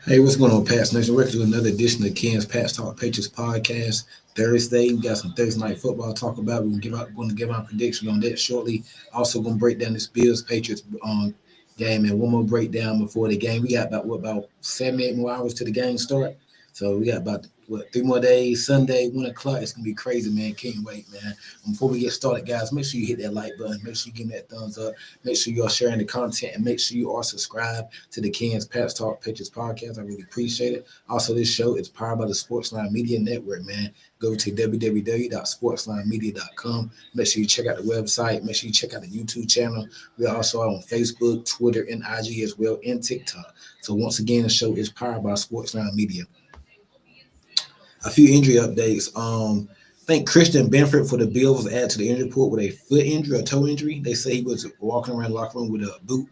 Hey, what's going on, Pats Nation? Welcome to another edition of Ken's Pats Talk Patriots podcast. Thursday, we got some Thursday night football to talk about. Going to give our prediction on that shortly. Also, going to break down this Bills Patriots game and one more breakdown before the game. We got about 7 8 more hours to the game start. So we got about 3 more days. Sunday, 1 o'clock. It's gonna be crazy, man. Can't wait, man. Before we get started, guys, make sure you hit that like button. Make sure you give me that thumbs up. Make sure you are sharing the content, and make sure you are subscribed to the Ken's Pats Talk Pictures podcast. I really appreciate it. Also, this show is powered by the Sportsline Media Network, man. Go to www.sportslinemedia.com. Make sure you check out the website. Make sure you check out the YouTube channel. We are also on Facebook, Twitter, and IG as well, and TikTok. So once again, the show is powered by Sportsline Media. A few injury updates. I think Christian Benford for the Bills was added to the injury report with a foot injury or toe injury. They say he was walking around the locker room with a boot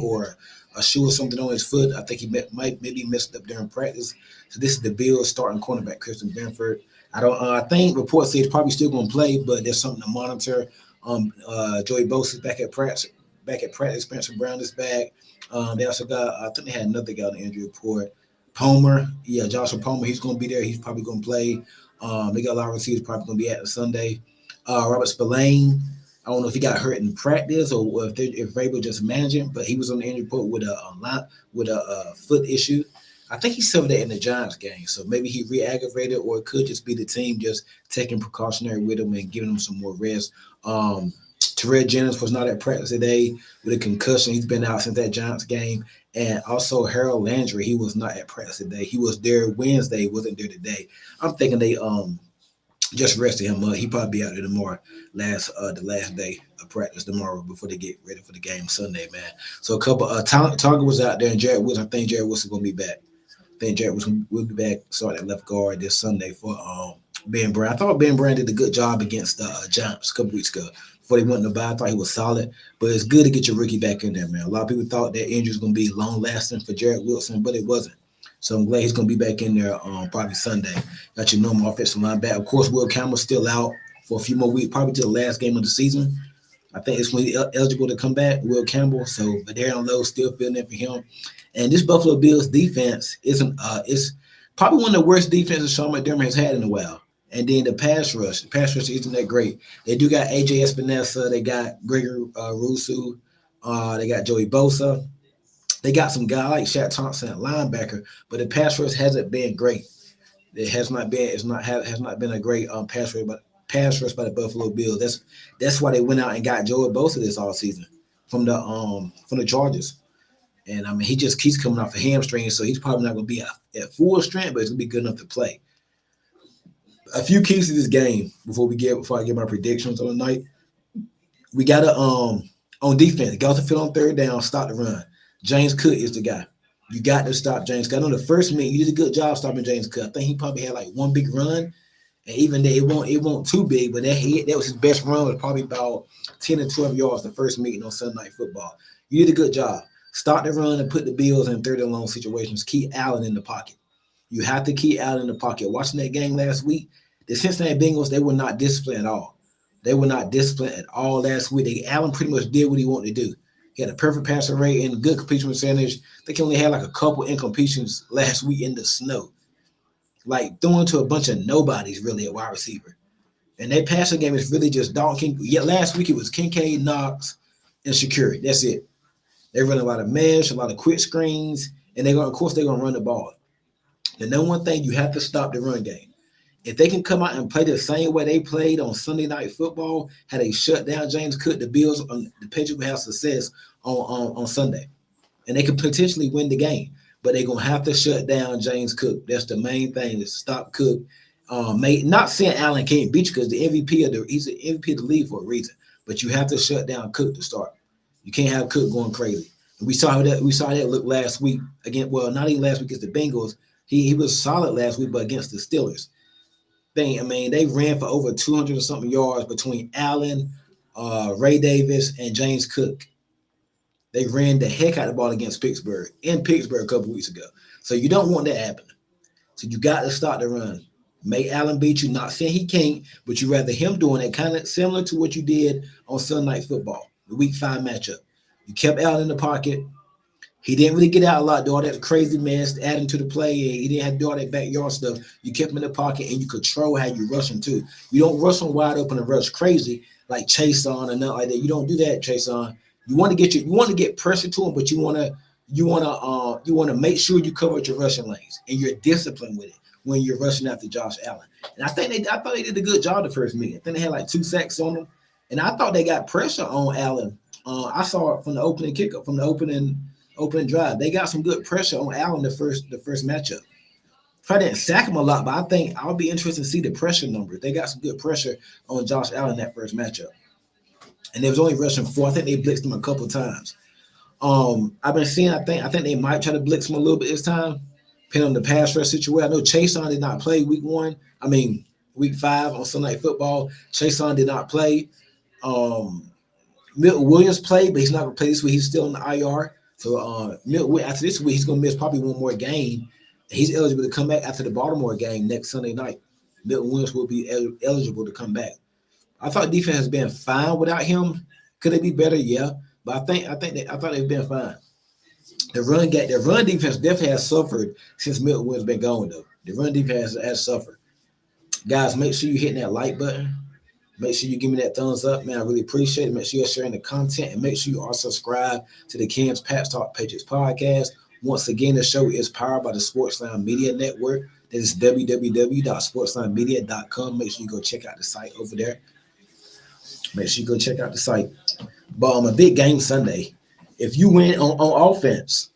or a shoe or something on his foot. I think he maybe messed up during practice. So this is the Bills starting cornerback Christian Benford. I think reports say he's probably still going to play, but there's something to monitor. Joey Bosa's back at practice. Spencer Brown is back. They also got, I think they had another guy on the injury report. Palmer, Joshua Palmer, he's going to be there. He's probably going to play. They got a lot of receivers probably going to be at the Sunday. Robert Spillane, I don't know if he got hurt in practice or if they were just managing, but he was on the injury report with a foot issue. I think he suffered that in the Giants game, so maybe he re-aggravated, or it could just be the team just taking precautionary with him and giving him some more rest. Terrell Jennings was not at practice today with a concussion. He's been out since that Giants game. And also Harold Landry, he was not at practice today. He was there Wednesday, wasn't there today. I'm thinking they just rested him up. He probably be out there tomorrow, the last day of practice tomorrow before they get ready for the game Sunday, man. So a couple Target was out there, and Jared Wilson. I think Jared Wilson gonna be back. I think Jared Wilson will be back starting at left guard this Sunday for Ben Brown. I thought Ben Brown did a good job against the Giants a couple weeks ago. Before they went in the bye, I thought he was solid, but it's good to get your rookie back in there, man. A lot of people thought that injury was going to be long-lasting for Jared Wilson, but it wasn't. So I'm glad he's going to be back in there probably Sunday. Got your normal offensive line back. Of course, Will Campbell's still out for a few more weeks, probably to the last game of the season. I think it's when he's eligible to come back, Will Campbell. So, but Darren Lowe still filling in for him. And this Buffalo Bills defense is probably one of the worst defenses Sean McDermott has had in a while. And then the pass rush isn't that great. They do got AJ Espinosa. They got Gregory Rousseau. They got Joey Bosa. They got some guy like Shaq Thompson at linebacker, but the pass rush hasn't been great. It has not been. Has not been a great pass rush by the Buffalo Bills. That's why they went out and got Joey Bosa this offseason from the Chargers. And I mean, he just keeps coming off a hamstring, so he's probably not going to be at full strength, but it's going to be good enough to play. A few keys to this game before I get my predictions on the night. We got to on defense, got to fill on third down, stop the run. James Cook is the guy. You got to stop James Cook. I know the first minute you did a good job stopping James Cook. I think he probably had like one big run, and even though it won't too big, but that was his best run. Was probably about 10 or 12 yards the first meeting on Sunday Night Football. You did a good job. Stop the run and put the Bills in third and long situations. Keep Allen in the pocket. You have to keep Allen in the pocket. Watching that game last week, the Cincinnati Bengals, they were not disciplined at all. They were not disciplined at all last week. Allen pretty much did what he wanted to do. He had a perfect passer rate and good completion percentage. They only had like a couple incompletions last week in the snow. Like throwing to a bunch of nobodies really at wide receiver. And their passing game is really just Dalton. Last week it was Kincaid, Knox, and Shakiri. That's it. They run a lot of mesh, a lot of quick screens, and they're going to run the ball. The number one thing, you have to stop the run game. If they can come out and play the same way they played on Sunday Night Football, had they shut down James Cook, the Bills, the Patriots will have success on Sunday. And they could potentially win the game. But they're going to have to shut down James Cook. That's the main thing, is stop Cook. Not saying Allen can't beat you because he's the MVP of the league for a reason. But you have to shut down Cook to start. You can't have Cook going crazy. And we saw that look last week not even last week against the Bengals. He was solid last week, but against the Steelers. They ran for over 200 or something yards between Allen, Ray Davis, and James Cook. They ran the heck out of the ball against Pittsburgh a couple weeks ago. So you don't want that happening. So you got to stop the run. Make Allen beat you. Not saying he can't, but you rather him doing it kind of similar to what you did on Sunday Night Football, the Week 5 matchup. You kept Allen in the pocket. He didn't really get out a lot, do all that crazy mess, adding to the play, and he didn't have to do all that backyard stuff. You kept him in the pocket, and you control how you rush him too. You don't rush him wide open and rush crazy like Chase on and nothing like that. You don't do that, Chase on. You want to get pressure to him, but you want to make sure you cover your rushing lanes, and you're disciplined with it when you're rushing after Josh Allen. And I thought they did a good job the first meeting. I think they had like 2 sacks on them, and I thought they got pressure on Allen. I saw it from the opening kickoff, from the opening drive. They got some good pressure on Allen the first matchup. Probably didn't sack him a lot, but I think I'll be interested to see the pressure numbers. They got some good pressure on Josh Allen that first matchup. And they was only rushing 4. I think they blitzed him a couple times. I've been seeing, I think they might try to blitz him a little bit this time, depending on the pass rush situation. I know Chason did not play week 5 on Sunday Night Football. Chason did not play. Milton Williams played, but he's not going to play this week. He's still in the IR. So after this week, he's going to miss probably one more game. He's eligible to come back after the Baltimore game next Sunday night. Milton Williams will be eligible to come back. I thought defense has been fine without him. Could it be better? Yeah, but I thought they've been fine. The run defense definitely has suffered since Milton Williams been gone though. The run defense has suffered. Guys, make sure you hit that like button. Make sure you give me that thumbs up, man. I really appreciate it. Make sure you're sharing the content, and make sure you are subscribed to the Ken's Patch Talk Patriots podcast. Once again, the show is powered by the Sportsline Media Network. That is www.sportslinemedia.com. Make sure you go check out the site over there. Make sure you go check out the site. But on a big game Sunday, if you win on offense,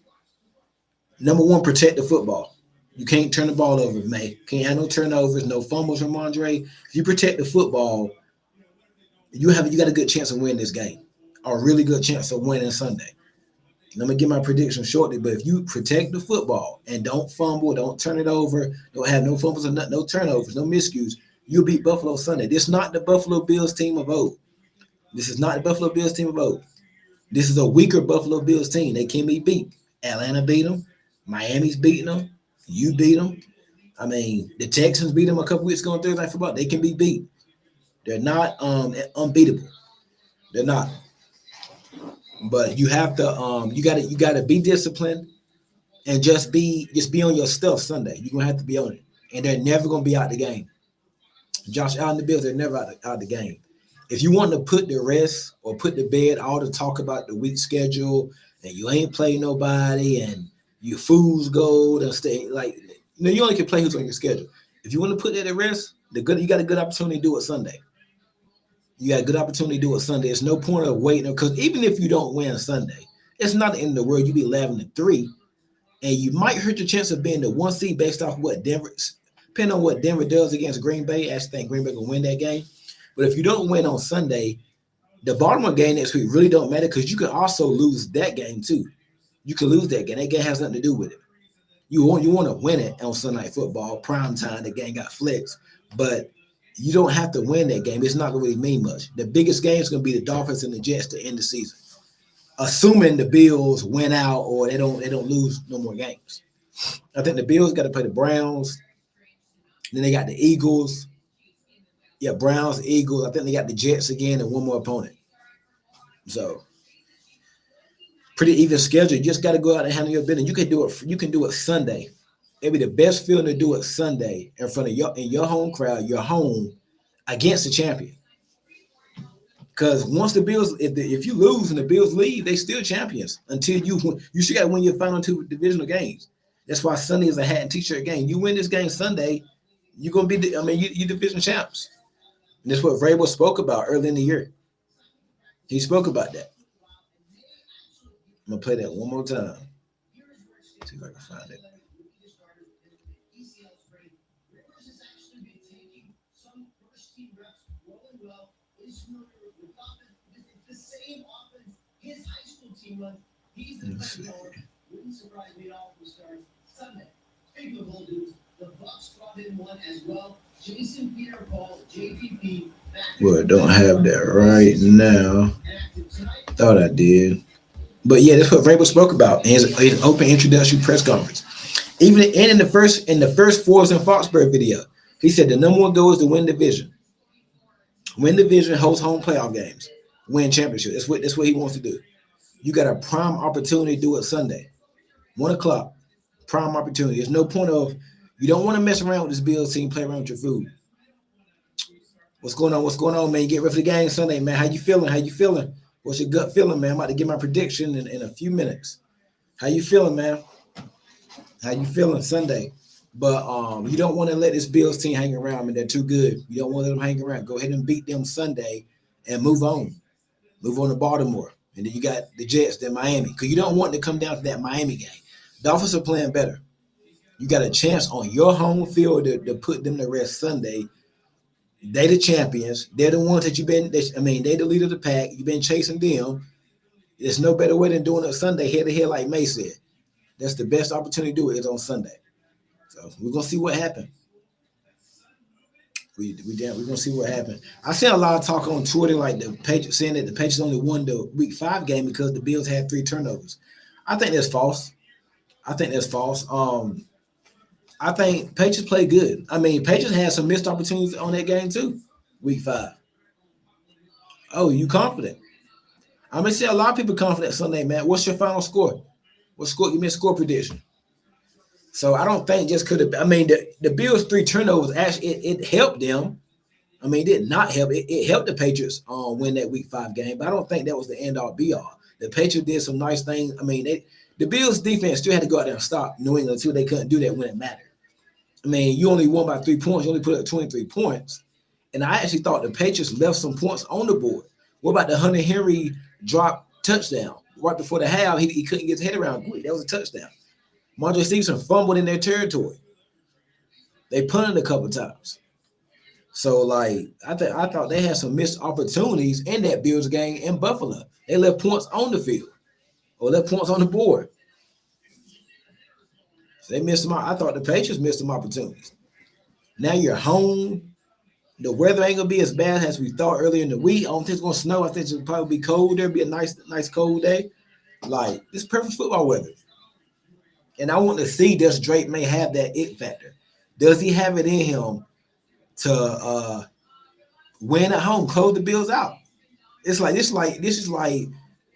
number one, protect the football. You can't turn the ball over, May. Can't have no turnovers, no fumbles from Andre. If you protect the football, you got a good chance of winning this game, or a really good chance of winning Sunday. Let me get my prediction shortly, but if you protect the football and don't fumble, don't turn it over, don't have no fumbles or no turnovers, no miscues, you'll beat Buffalo Sunday. This is not the Buffalo Bills team of old. This is not the Buffalo Bills team of old. This is a weaker Buffalo Bills team. They can be beat. Atlanta beat them. Miami's beating them. You beat them. I mean, the Texans beat them a couple weeks ago on Thursday Night Football. They can be beat. They're not unbeatable. They're not. But you have to you gotta be disciplined and just be on your stuff Sunday. You're gonna have to be on it. And they're never gonna be out the game. Josh Allen and the Bills, they're never out the game. If you want to put the rest or put to bed all the talk about the week schedule and you ain't played nobody and your fool's gold and stay you only can play who's on your schedule. If you want to put that at rest, you got a good opportunity to do it Sunday. You got a good opportunity to do it Sunday. There's no point of waiting, because even if you don't win Sunday, it's not the end of the world. You be 11-3, and you might hurt your chance of being the 1 seed based off what Denver, depending on what Denver does against Green Bay. I actually think Green Bay will win that game. But if you don't win on Sunday, the Baltimore game next week really don't matter, because you can also lose that game too. You can lose that game. That game has nothing to do with it. You want to win it on Sunday Night Football, prime time. The game got flex, but you don't have to win that game. It's not going to really mean much. The biggest game is going to be the Dolphins and the Jets to end the season, assuming the Bills win out or they don't lose no more games. I think the Bills got to play the Browns. Then they got the Eagles. Yeah, Browns, Eagles. I think they got the Jets again and one more opponent. So pretty even schedule. You just got to go out and handle your business. You can do it Sunday. It'd be the best feeling to do it Sunday in front of your home crowd, your home, against the champion. Because once the Bills, if you lose and the Bills leave, they still champions until you still got to win your final 2 divisional games. That's why Sunday is a hat and t-shirt game. You win this game Sunday, you're gonna be you division champs. And that's what Vrabel spoke about early in the year. He spoke about that. I'm gonna play that one more time. See if I can find it. Let's see. Well, I don't have that right now. Thought I did. But yeah, that's what Vrabel spoke about in his open introductory press conference. Even in the first Forbes and Foxborough video, he said the number one goal is to win division. Win division, host home playoff games, win championship. That's what he wants to do. You got a prime opportunity to do it Sunday. 1 o'clock, prime opportunity. There's no point of, you don't want to mess around with this Bills team, play around with your food. What's going on? What's going on, man? You get ready for the game Sunday, man. How you feeling? How you feeling? What's your gut feeling, man? I'm about to give my prediction in a few minutes. How you feeling, man? How you feeling Sunday? But you don't want to let this Bills team hang around, man. They're too good. You don't want to let them hang around. Go ahead and beat them Sunday and move on. Move on to Baltimore. And then you got the Jets, then Miami. Because you don't want to come down to that Miami game. Dolphins are playing better. You got a chance on your home field to put them to rest Sunday. They the champions. They're the ones that you've been, they the leader of the pack. You've been chasing them. There's no better way than doing it Sunday head to head, like May said. That's the best opportunity to do it is on Sunday. So we're gonna see what happens. We're gonna see what happens. I seen a lot of talk on Twitter, like the Patriots saying that the Patriots only won the Week 5 game because the Bills had 3 turnovers. I think that's false. I think Patriots play good. Patriots had some missed opportunities on that game too. Week 5. Oh, you confident? I'm gonna see a lot of people confident Sunday, man. What's your final score? What score? Give me a score prediction. So I don't think just could have. The Bills' 3 turnovers actually it helped them. It did not help. It helped the Patriots win that Week 5 game, but I don't think that was the end all be all. The Patriots did some nice things. The Bills' defense still had to go out there and stop New England until they couldn't do that when it mattered. You only won by 3 points. You only put up 23 points, and I actually thought the Patriots left some points on the board. What about the Hunter Henry drop touchdown right before the half? He couldn't get his head around quick. That was a touchdown. Mondre Stevenson fumbled in their territory. They punted a couple times. So, I thought they had some missed opportunities in that Bills game in Buffalo. They left points on the field or left points on the board. So they missed them. I thought the Patriots missed some opportunities. Now you're home. The weather ain't gonna be as bad as we thought earlier in the week. I don't think it's gonna snow. I think it'll probably be cold. There'll be a nice cold day. This perfect football weather. And I want to see, does Drake May have that it factor? Does he have it in him to win at home, close the Bills out? This is like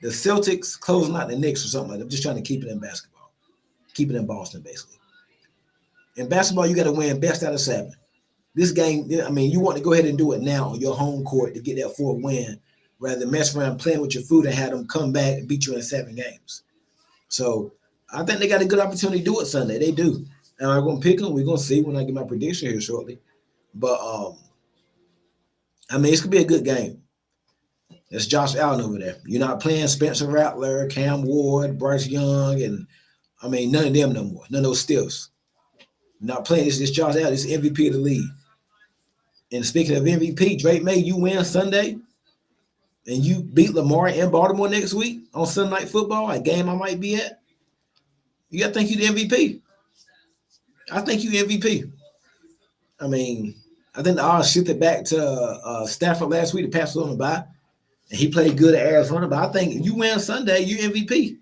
the Celtics closing out the Knicks or something like that. I'm just trying to keep it in basketball. Keep it in Boston, basically. In basketball, you got to win best out of 7. This game, you want to go ahead and do it now on your home court to get that 4th win, rather than mess around playing with your food and have them come back and beat you in 7 games. So I think they got a good opportunity to do it Sunday. They do. And I'm going to pick them. We're going to see when I get my prediction here shortly. But, it's going to be a good game. It's Josh Allen over there. You're not playing Spencer Rattler, Cam Ward, Bryce Young, and, none of them no more. None of those stills. You're not playing. This Josh Allen. This is MVP of the league. And speaking of MVP, Drake May, you win Sunday, and you beat Lamar in Baltimore next week on Sunday Night Football, a game I might be at. You got to think you the MVP. I think you MVP. I think the odds shifted back to Stafford last week. The Pats was on the bye, and he played good at Arizona. But I think you win Sunday, you MVP.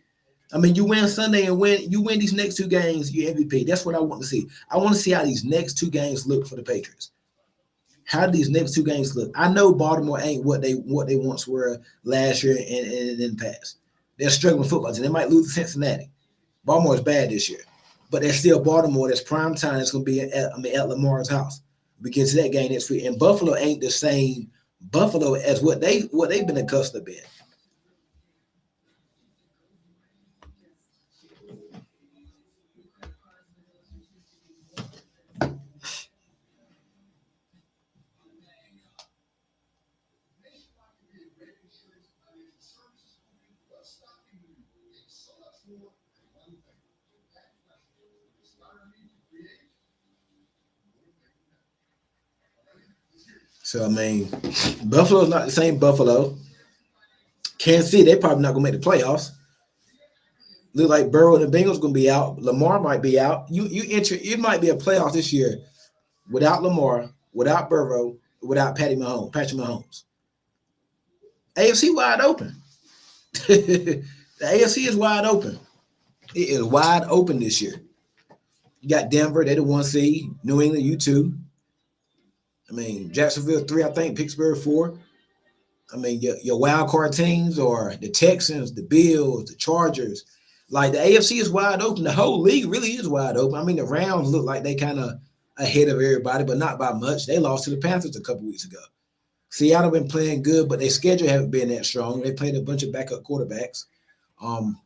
You win Sunday and you win these next 2 games, you MVP. That's what I want to see. I want to see how these next 2 games look for the Patriots. How do these next 2 games look? I know Baltimore ain't what they once were last year and in the past. They're struggling football team. They might lose to Cincinnati. Baltimore is bad this year, but they're still Baltimore. That's prime time. It's going to be at Lamar's house. We get to that game next week, and Buffalo ain't the same Buffalo as what they've been accustomed to being. So, Buffalo's not the same Buffalo. Kansas City, they probably not going to make the playoffs. Look like Burrow and the Bengals going to be out. Lamar might be out. It might be a playoff this year without Lamar, without Burrow, without Patrick Mahomes. AFC wide open. The AFC is wide open. It is wide open this year. You got Denver, they're the 1 seed. New England, you 2. Jacksonville 3, I think. Pittsburgh 4. Your wild card teams are the Texans, the Bills, the Chargers. Like the AFC is wide open. The whole league really is wide open. I mean, the Rams look like they kind of ahead of everybody, but not by much. They lost to the Panthers a couple weeks ago. Seattle been playing good, but their schedule haven't been that strong. They played a bunch of backup quarterbacks. Um,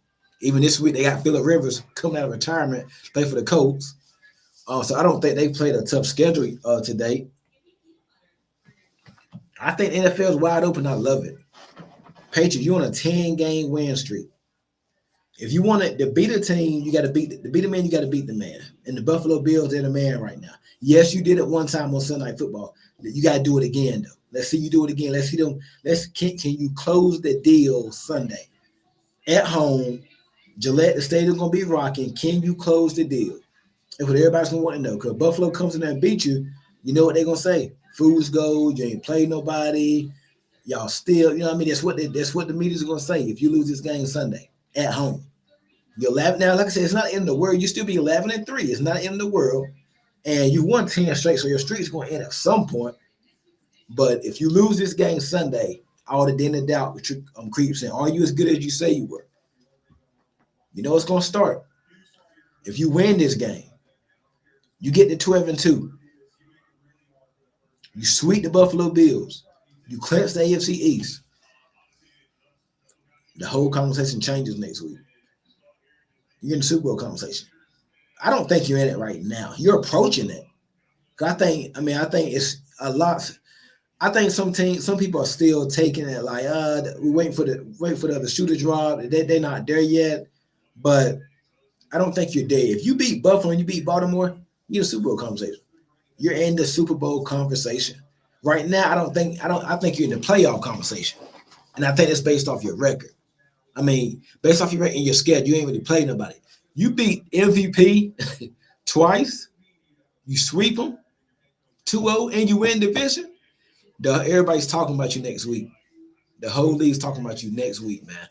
Even this week they got Phillip Rivers coming out of retirement, play for the Colts. So I don't think they played a tough schedule to date. I think NFL is wide open. I love it. Patriots, you on a 10-game win streak. If you want to beat a team, you got to beat a man. You got to beat the man. And the Buffalo Bills, they're the man right now. Yes, you did it one time on Sunday Night Football. You got to do it again, though. Let's see you do it again. Let's see them. Can you close the deal Sunday at home? Gillette, the stadium's gonna be rocking. Can you close the deal? That's what everybody's gonna want to know. Because Buffalo comes in there and beat you, you know what they're gonna say? Fool's gold. You ain't played nobody. Y'all still, you know what I mean? That's what the media's gonna say if you lose this game Sunday at home. You're 11 now. Like I said, it's not in the world. You still be 11-3. It's not in the world, and you won 10 straight, so your streak's gonna end at some point. But if you lose this game Sunday, all the then and doubt creeps in. Are you as good as you say you were? You know it's gonna start. If you win this game, you get to 12-2. You sweep the Buffalo Bills. You clinch the AFC East. The whole conversation changes next week. You're in the Super Bowl conversation. I don't think you're in it right now. You're approaching it. I think it's a lot. I think some people are still taking it like, we waiting for the other shoe to drop. They're not there yet. But I don't think you're there. If you beat Buffalo and you beat Baltimore, you're in the Super Bowl conversation. You're in the Super Bowl conversation. Right now, I think you're in the playoff conversation. And I think it's based off your record. I mean, based off your record and your schedule, you ain't really played nobody. You beat MVP twice, you sweep them 2-0, and you win division. Everybody's talking about you next week. The whole league's talking about you next week, man.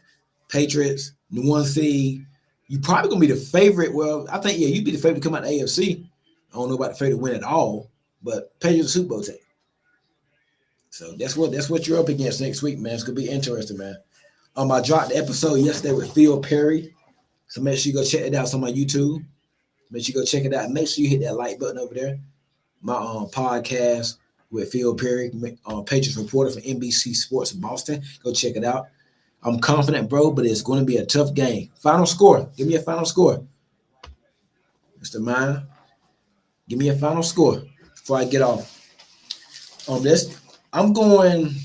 Patriots, the 1 seed. You probably gonna be the favorite. Well, I think you'd be the favorite to come out of the AFC. I don't know about the favorite to win at all, but Patriots Super Bowl team. So that's what you're up against next week, man. It's gonna be interesting, man. I dropped the episode yesterday with Phil Perry, so make sure you go check it out. It's on my YouTube. Make sure you go check it out. Make sure you hit that like button over there. My podcast with Phil Perry, Patriots reporter for NBC Sports in Boston. Go check it out. I'm confident, bro, but it's going to be a tough game. Final score. Give me a final score. Mr. Mine, give me a final score before I get off. On this, I'm going.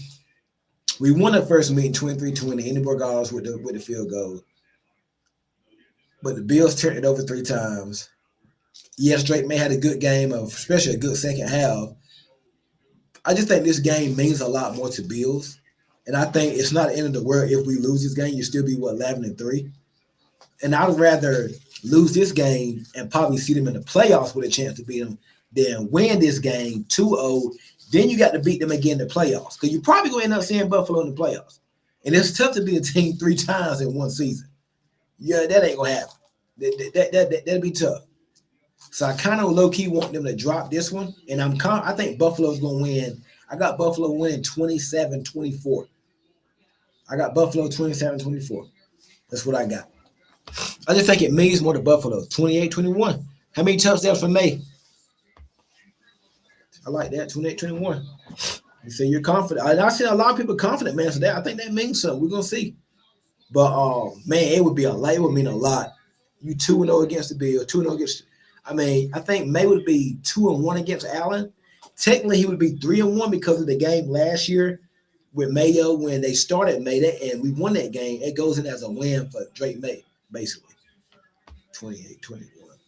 We won the first meeting 23-20. Ingeborg Gauss with the field goal. But the Bills turned it over 3 times. Yes, Drake May had a good game, especially a good second half. I just think this game means a lot more to Bills. And I think it's not the end of the world if we lose this game. You still be, 11-3? And I'd rather lose this game and probably see them in the playoffs with a chance to beat them than win this game 2-0. Then you got to beat them again in the playoffs. Because you're probably going to end up seeing Buffalo in the playoffs. And it's tough to beat a team 3 times in one season. Yeah, that ain't going to happen. That'd be tough. So I kind of low-key want them to drop this one. And I think Buffalo's going to win. I got Buffalo winning 27-24. I got Buffalo 27-24. That's what I got. I just think it means more to Buffalo. 28-21. How many touchdowns for May? I like that. 28-21. You say you're confident. I see a lot of people confident, man. So I think that means something. We're going to see. But, man, it would mean a lot. You 2-0 against the Bills, 2-0 against – I think May would be 2-1 against Allen. Technically, he would be 3-1 because of the game last year with Mayo when they started May, and we won that game. It goes in as a win for Drake May, basically. 28-21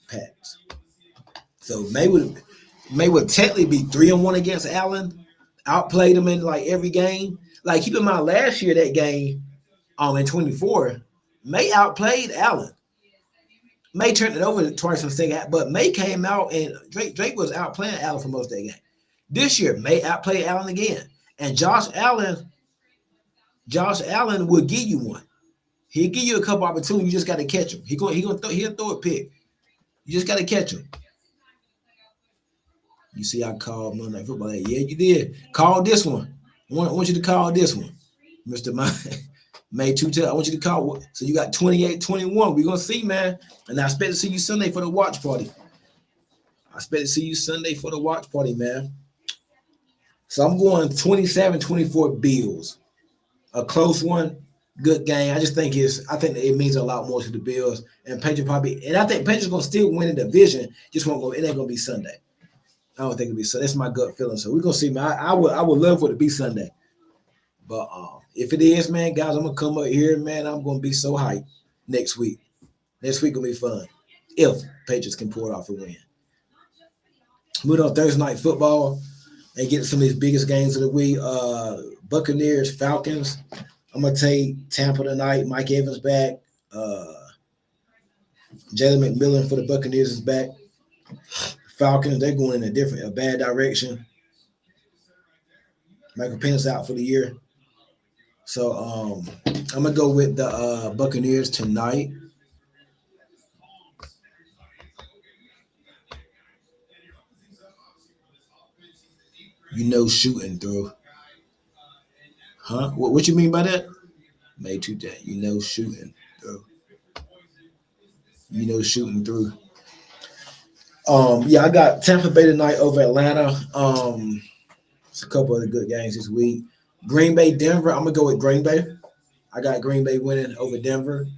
Pats. So May would technically be 3-1 against Allen. Outplayed him in like every game. Like keep in mind last year that game, in 24, May outplayed Allen. May turned it over twice in the second half, but May came out and Drake was outplaying Allen for most of that game. This year, May outplayed Allen again, and Josh Allen will give you one. He'll give you a couple opportunities. You just got to catch him. He'll throw a pick. You just got to catch him. You see, I called Monday Night Football. Yeah, you did. Call this one. I want you to call this one, Mr. Mine. May 2 I want you to call. So you got 28-21. We're going to see, man. And I expect to see you Sunday for the watch party. Man. So I'm going 27-24 Bills. A close one, good game. I think it means a lot more to the Bills. And Patriots and I think Patriots going to still win the division. Just won't go. It ain't going to be Sunday. I don't think it'll be Sunday. That's my gut feeling. So we're going to see, man. I would love for it to be Sunday. But if it is, man, guys, I'm going to come up here, man. I'm going to be so hyped next week. Next week will be fun if Patriots can pull it off and win. Moving on Thursday night football and get some of these biggest games of the week. Buccaneers, Falcons. I'm going to take Tampa tonight. Mike Evans back. Jalen McMillan for the Buccaneers is back. Falcons, they're going in a bad direction. Michael Penix out for the year. So I'm going to go with the Buccaneers tonight. Shooting through. Huh? What you mean by that? May 2 day. Shooting through. Shooting through. I got Tampa Bay tonight over Atlanta. It's a couple of the good games this week. Green Bay, Denver. I'm gonna go with Green Bay. I got Green Bay winning over Denver.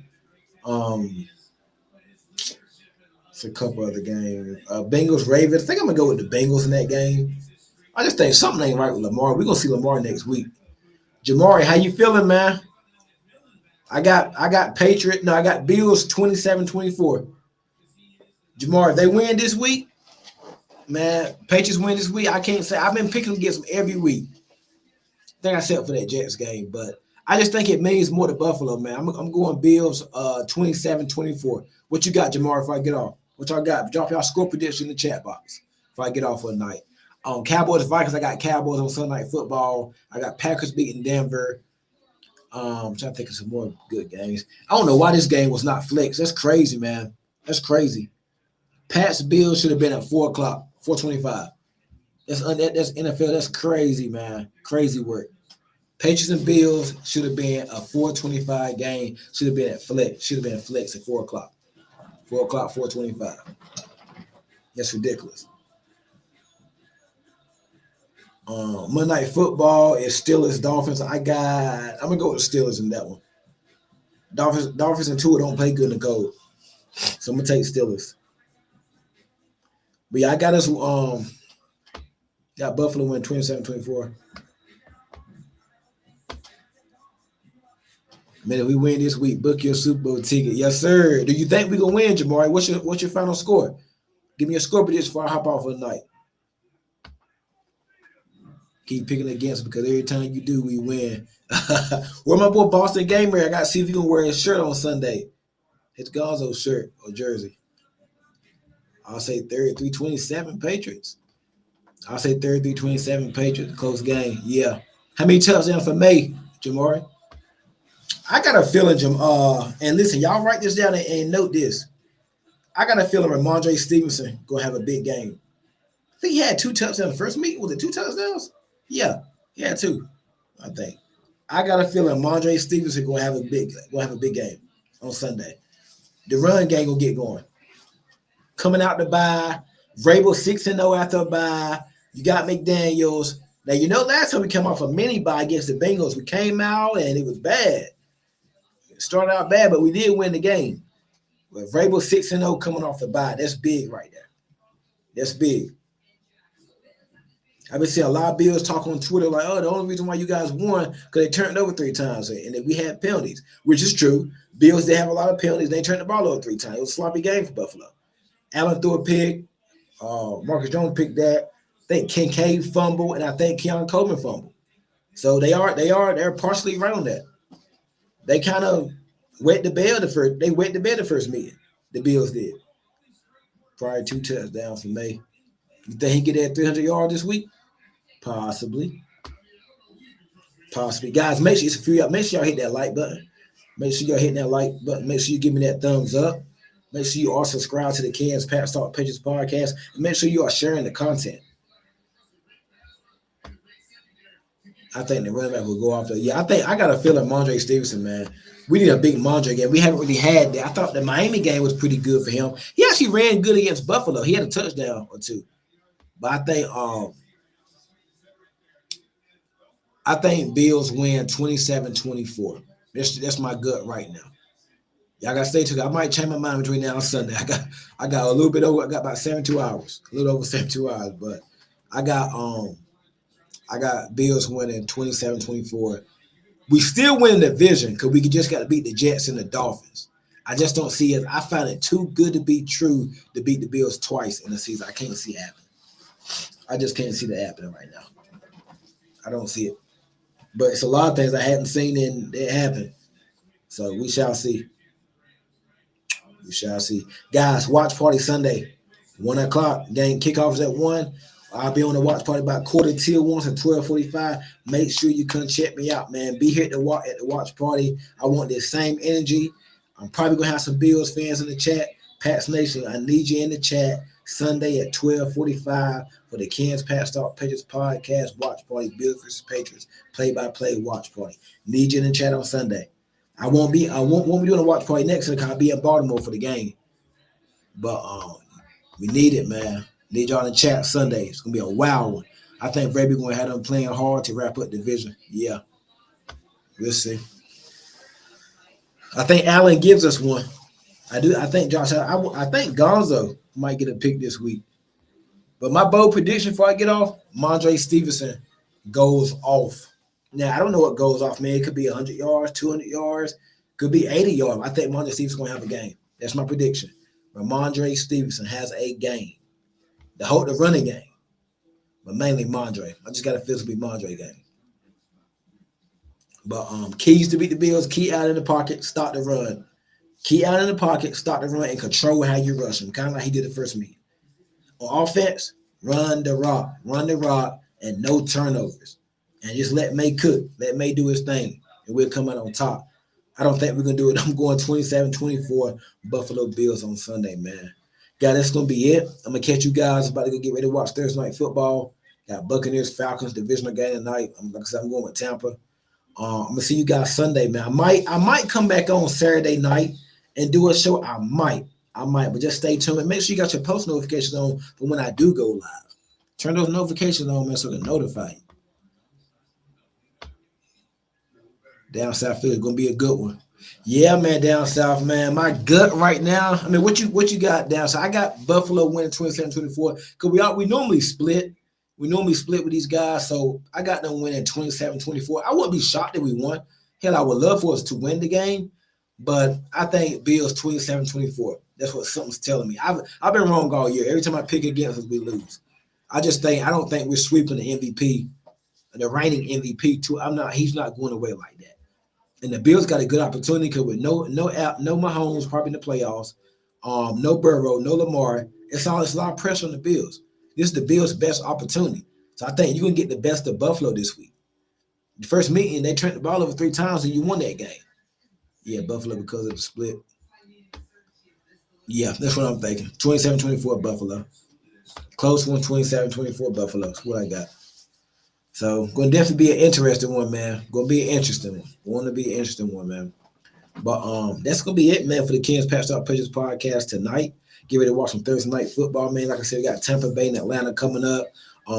It's a couple other games. Bengals, Ravens. I think I'm gonna go with the Bengals in that game. I just think something ain't right with Lamar. We're gonna see Lamar next week. Jamari, how you feeling, man? I got Patriots. No, I got Bills 27-24. Jamari, if they win this week, man, Patriots win this week. I can't say I've been picking against them every week. I think I set for that Jets game, but I just think it means more to Buffalo, man. I'm going Bills 27-24. What you got, Jamar, if I get off? What y'all got? Drop y'all score prediction in the chat box if I get off for a night. Cowboys, Vikings, I got Cowboys on Sunday Night Football. I got Packers beating Denver. I'm trying to think of some more good games. I don't know why this game was not flexed. That's crazy, man. That's crazy. Pats Bills should have been at 4 o'clock, 4:25. That's NFL. That's crazy, man. Crazy work. Patriots and Bills should have been a 4:25 game. Should have been at flex. Should have been flex at 4 o'clock. 4 o'clock, 4:25. That's ridiculous. Monday Night Football is Steelers, Dolphins. I'm gonna go with the Steelers in that one. Dolphins and Tua don't play good in the gold, so I'm gonna take Steelers. But yeah, I got us. Got Buffalo win 27-24. Man, if we win this week, book your Super Bowl ticket. Yes, sir. Do you think we gonna win, Jamari? What's your final score? Give me a score prediction before I hop off for the night. Keep picking against because every time you do, we win. Where my boy Boston Gamer? I got to see if he can wear his shirt on Sunday. His Gonzo shirt or jersey. I'll say 33-27 Patriots. I'll say 33-27 Patriots. Close game. Yeah. How many touchdowns for May, Jamari? I got a feeling, and listen, y'all write this down and note this. I got a feeling Ramondre Stevenson going to have a big game. I think he had 2 touchdowns first meeting. Was it 2 touchdowns? Yeah, he had 2, I think. I got a feeling Ramondre Stevenson going to have a big game on Sunday. The run game will get going. Coming out the bye, Vrabel 6-0 after a bye. You got McDaniels. Now, last time we came off a mini bye against the Bengals, we came out and it was bad. It started out bad, but we did win the game. But Vrabel 6-0 coming off the bye, that's big right there. That's big. I've been seeing a lot of Bills talk on Twitter like, oh, the only reason why you guys won because they turned over 3 times and then we had penalties, which is true. Bills, they have a lot of penalties. They turned the ball over 3 times. It was a sloppy game for Buffalo. Allen threw a pick. Marcus Jones picked that. I think Kincaid fumbled, and I think Keon Coleman fumbled. So they're partially right on that. They kind of wet the bed the first meeting. The Bills did. Probably 2 touchdowns for May. You think he get that 300 yards this week? Possibly. Guys, make sure y'all hit that like button. Make sure y'all hit that like button. Make sure you give me that thumbs up. Make sure you are subscribed to the Ken's Pat Talk Patriots podcast. And make sure you are sharing the content. I think the running back will go off there. Yeah, I got a feeling Mondre Stevenson, man. We need a big Mondre game. We haven't really had that. I thought the Miami game was pretty good for him. He actually ran good against Buffalo. He had a touchdown or two. But I think Bills win 27-24. That's my gut right now. Y'all gotta stay tuned. I might change my mind between now and Sunday. I got a little bit over. I got about 72 hours, a little over 72 hours. But I got I got Bills winning 27-24. We still win the division because we just got to beat the Jets and the Dolphins. I just don't see it. I find it too good to be true to beat the Bills twice in the season. I can't see it happening. I just can't see that happening right now. I don't see it. But it's a lot of things I hadn't seen and it happen. So we shall see. We shall see. Guys, watch party Sunday, 1 o'clock. Game kickoff is at 1. I'll be on the watch party about 1:45 to 12:45. Make sure you come check me out, man. Be here at the watch party. I want this same energy. I'm probably going to have some Bills fans in the chat. Pats Nation, I need you in the chat Sunday at 12:45 for the Kansas Pats Talk Patriots podcast watch party, Bills versus Patriots play-by-play watch party. Need you in the chat on Sunday. I won't be doing a watch party next week. I'll be in Baltimore for the game. But we need it, man. Need y'all in the chat Sunday. It's gonna be a wild one. I think Vrabel gonna have them playing hard to wrap up the division. Yeah, we'll see. I think Allen gives us one. I do. I think Josh. I think Gonzo might get a pick this week. But my bold prediction before I get off, Mondre Stevenson goes off. Now I don't know what goes off, man. It could be 100 yards, 200 yards, could be 80 yards. I think Mondre Stevenson's gonna have a game. That's my prediction. But Mondre Stevenson has a game. The running game, but mainly Mondre. I just got a feel to be Mondre game. But keys to beat the Bills: key out in the pocket, start the run. Key out in the pocket, start the run, and control how you rush them, kind of like he did the first meeting. On offense, run the rock, and no turnovers, and just let May cook, let May do his thing, and we'll come out on top. I don't think we're gonna do it. I'm going 27-24 Buffalo Bills on Sunday, man. Guys, that's going to be it. I'm going to catch you guys. About to go get ready to watch Thursday night football. Got Buccaneers, Falcons, divisional game tonight. Like I said, I'm going with Tampa. I'm going to see you guys Sunday, man. I might come back on Saturday night and do a show. I might. But just stay tuned. And make sure you got your post notifications on for when I do go live. Turn those notifications on, man, so I can notify you. Down South Philly is going to be a good one. Yeah, man, down south, man. My gut right now. I mean, what you got down south? I got Buffalo winning 27-24 because we normally split. We normally split with these guys, so I got them winning 27-24. I wouldn't be shocked if we won. Hell, I would love for us to win the game, but I think Bills 27-24. That's what something's telling me. I've been wrong all year. Every time I pick against us, we lose. I don't think we're sweeping the MVP, the reigning MVP. He's not going away like that. And the Bills got a good opportunity because with no Mahomes probably in the playoffs, no Burrow, no Lamar, it's a lot of pressure on the Bills. This is the Bills' best opportunity. So I think you can get the best of Buffalo this week. The first meeting, they turned the ball over 3 times and you won that game. Yeah, Buffalo because of the split. Yeah, that's what I'm thinking. 27-24 Buffalo. Close one, 27-24 Buffalo. That's what I got. So, going to definitely be an interesting one, man. Going to be an interesting one. Going to be an interesting one, man. But that's going to be it, man, for the Kansas Pats Talk Patriots podcast tonight. Get ready to watch some Thursday night football, man. Like I said, we got Tampa Bay and Atlanta coming up.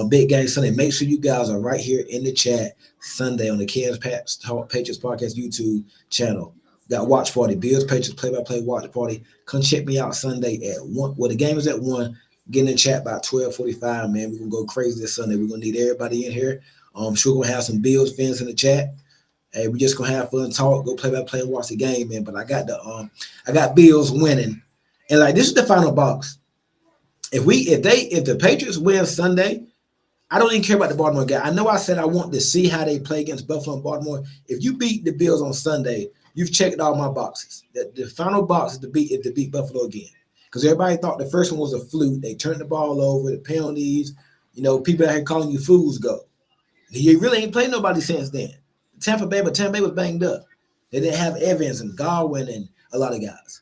Big game Sunday. Make sure you guys are right here in the chat Sunday on the Kansas Pats Talk Patriots podcast YouTube channel. Got watch party, Bills Patriots play-by-play watch party. Come check me out Sunday at 1. Well, the game is at 1. Get in the chat by 12:45, man. We're going to go crazy this Sunday. We're going to need everybody in here. I'm sure we're going to have some Bills fans in the chat. Hey, we're just going to have fun, talk, go play-by-play and watch the game, man. But I got Bills winning. And, like, this is the final box. If the Patriots win Sunday, I don't even care about the Baltimore game. I know I said I want to see how they play against Buffalo and Baltimore. If you beat the Bills on Sunday, you've checked all my boxes. The final box is to beat Buffalo again. Because everybody thought the first one was a fluke. They turned the ball over, the penalties. People out here calling you fools go. You really ain't played nobody since then. Tampa Bay was banged up. They didn't have Evans and Godwin and a lot of guys.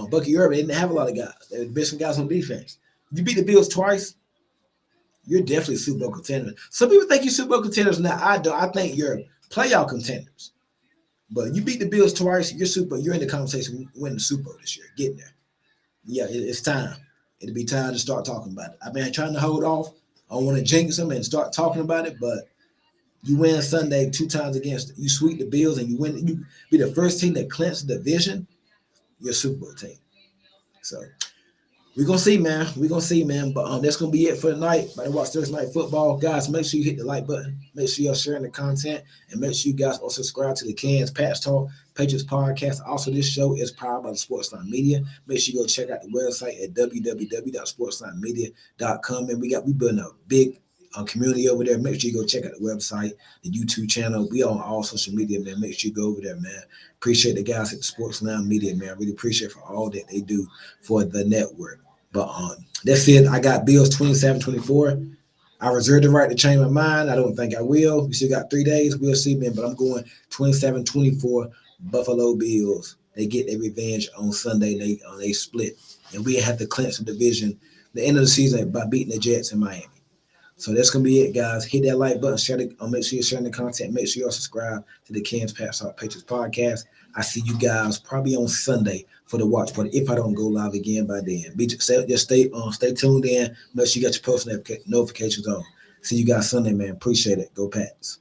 Bucky Irvin, they didn't have a lot of guys. They were the best guys on defense. You beat the Bills twice, You're definitely Super Bowl contenders. Some people think you're Super Bowl contenders. Now I don't. I think you're playoff contenders. But you beat the Bills twice. You're in the conversation winning the Super Bowl this year. Getting there. Yeah, it's time. It'll be time to start talking about it. I've been trying to hold off. I don't want to jinx them and start talking about it, but you win Sunday 2 times against you sweep the Bills and you win. You be the first team that clinch the division. You're a Super Bowl team. So we're gonna see, man. We're gonna see, man. But that's gonna be it for tonight. By watch Thursday night football, guys. Make sure you hit the like button. Make sure you're sharing the content, and make sure you guys also subscribe to the Cans Patch Talk Patriots podcast. Also, this show is powered by the Sportsline Media. Make sure you go check out the website at www.sportslinemedia.com. And we building a big community over there. Make sure you go check out the website, the YouTube channel. We on all social media, man. Make sure you go over there, man. Appreciate the guys at the Sportsline Media, man. Really appreciate for all that they do for the network. But that's it. I got Bills 27-24. I reserve the right to change my mind. I don't think I will. We still got 3 days. We'll see, man. But I'm going 27-24 Buffalo Bills. They get their revenge on Sunday. They split. And we have to clinch the division the end of the season by beating the Jets in Miami. So that's going to be it, guys. Hit that like button. Make sure you're sharing the content. Make sure you're subscribed to the Cans Patch Talk Patriots podcast. I see you guys probably on Sunday for the watch party if I don't go live again by then. Just stay tuned in. Make sure you got your post notifications on. See you guys Sunday, man. Appreciate it. Go Pats.